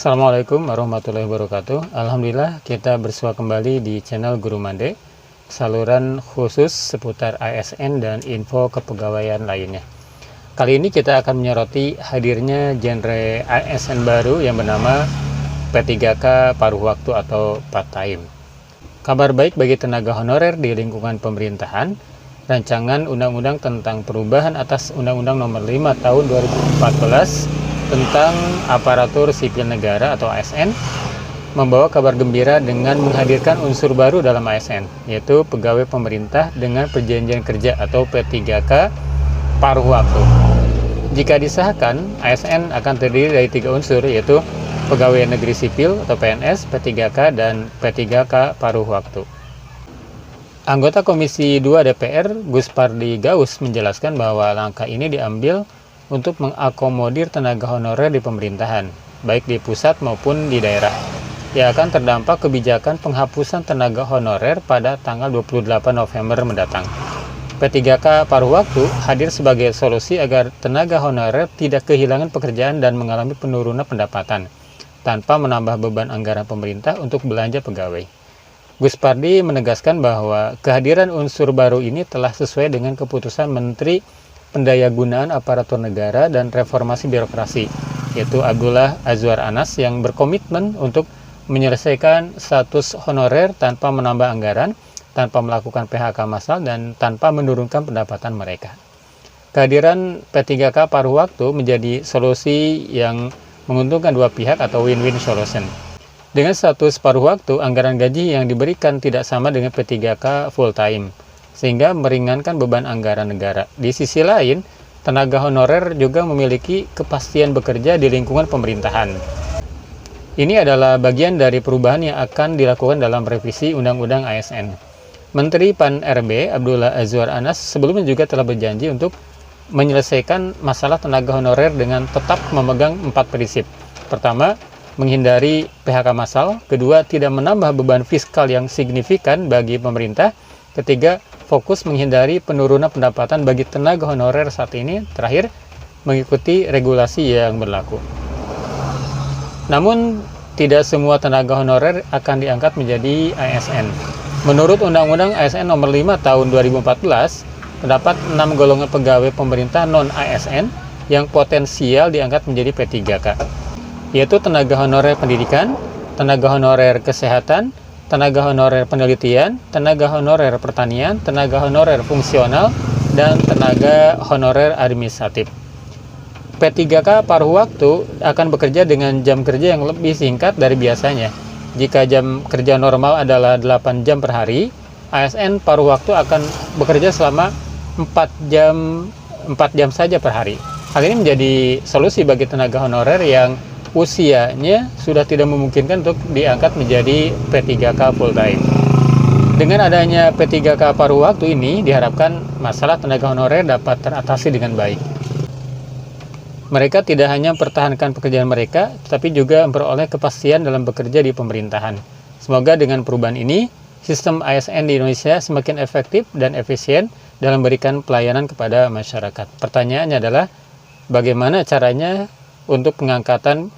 Assalamualaikum warahmatullahi wabarakatuh. Alhamdulillah kita bersua kembali di channel Guru Mande, saluran khusus seputar ASN dan info kepegawaian lainnya. Kali ini kita akan menyoroti hadirnya genre ASN baru yang bernama P3K paruh waktu atau part-time. Kabar baik bagi tenaga honorer di lingkungan pemerintahan, rancangan undang-undang tentang perubahan atas Undang-Undang Nomor 5 Tahun 2014 tentang aparatur sipil negara atau ASN membawa kabar gembira dengan menghadirkan unsur baru dalam ASN, yaitu pegawai pemerintah dengan perjanjian kerja atau P3K paruh waktu. Jika disahkan, ASN akan terdiri dari 3 unsur, yaitu pegawai negeri sipil atau PNS, P3K, dan P3K paruh waktu. Anggota Komisi 2 DPR, Gus Pardi Gaus, menjelaskan bahwa langkah ini diambil untuk mengakomodir tenaga honorer di pemerintahan, baik di pusat maupun di daerah, yang akan terdampak kebijakan penghapusan tenaga honorer pada tanggal 28 November mendatang. P3K paruh waktu hadir sebagai solusi agar tenaga honorer tidak kehilangan pekerjaan dan mengalami penurunan pendapatan, tanpa menambah beban anggaran pemerintah untuk belanja pegawai. Gus Pardi menegaskan bahwa kehadiran unsur baru ini telah sesuai dengan keputusan Menteri Pendayagunaan Aparatur Negara dan Reformasi Birokrasi, yaitu Abdullah Azwar Anas, yang berkomitmen untuk menyelesaikan status honorer tanpa menambah anggaran, tanpa melakukan PHK massal, dan tanpa menurunkan pendapatan mereka. Kehadiran P3K paruh waktu menjadi solusi yang menguntungkan dua pihak atau win-win solution. Dengan status paruh waktu, anggaran gaji yang diberikan tidak sama dengan P3K full time, sehingga meringankan beban anggaran negara. Di sisi lain, tenaga honorer juga memiliki kepastian bekerja di lingkungan pemerintahan. Ini adalah bagian dari perubahan yang akan dilakukan dalam revisi Undang-Undang ASN. Menteri Pan-RB Abdullah Azwar Anas sebelumnya juga telah berjanji untuk menyelesaikan masalah tenaga honorer dengan tetap memegang 4 prinsip. Pertama, menghindari PHK massal. Kedua, tidak menambah beban fiskal yang signifikan bagi pemerintah. Ketiga, fokus menghindari penurunan pendapatan bagi tenaga honorer saat ini. Terakhir, mengikuti regulasi yang berlaku. Namun, tidak semua tenaga honorer akan diangkat menjadi ASN. Menurut Undang-Undang ASN Nomor 5 Tahun 2014, terdapat 6 golongan pegawai pemerintah non-ASN yang potensial diangkat menjadi P3K, yaitu tenaga honorer pendidikan, tenaga honorer kesehatan, tenaga honorer penelitian, tenaga honorer pertanian, tenaga honorer fungsional, dan tenaga honorer administratif. P3K paruh waktu akan bekerja dengan jam kerja yang lebih singkat dari biasanya. Jika jam kerja normal adalah 8 jam per hari, ASN paruh waktu akan bekerja selama 4 jam saja per hari. Hal ini menjadi solusi bagi tenaga honorer yang usianya sudah tidak memungkinkan untuk diangkat menjadi P3K full time. Dengan adanya P3K paruh waktu ini, diharapkan masalah tenaga honorer dapat teratasi dengan baik. Mereka tidak hanya mempertahankan pekerjaan mereka, tetapi juga memperoleh kepastian dalam bekerja di pemerintahan. Semoga dengan perubahan ini, sistem ASN di Indonesia semakin efektif dan efisien dalam memberikan pelayanan kepada masyarakat. Pertanyaannya adalah, bagaimana caranya untuk pengangkatan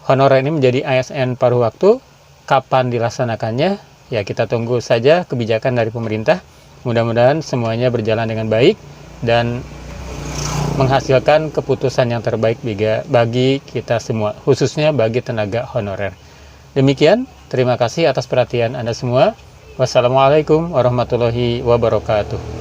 honorer ini menjadi ASN paruh waktu? Kapan dilaksanakannya? Ya, kita tunggu saja kebijakan dari pemerintah. Mudah-mudahan semuanya berjalan dengan baik dan menghasilkan keputusan yang terbaik bagi kita semua, khususnya bagi tenaga honorer. Demikian, terima kasih atas perhatian Anda semua. Wassalamualaikum warahmatullahi wabarakatuh.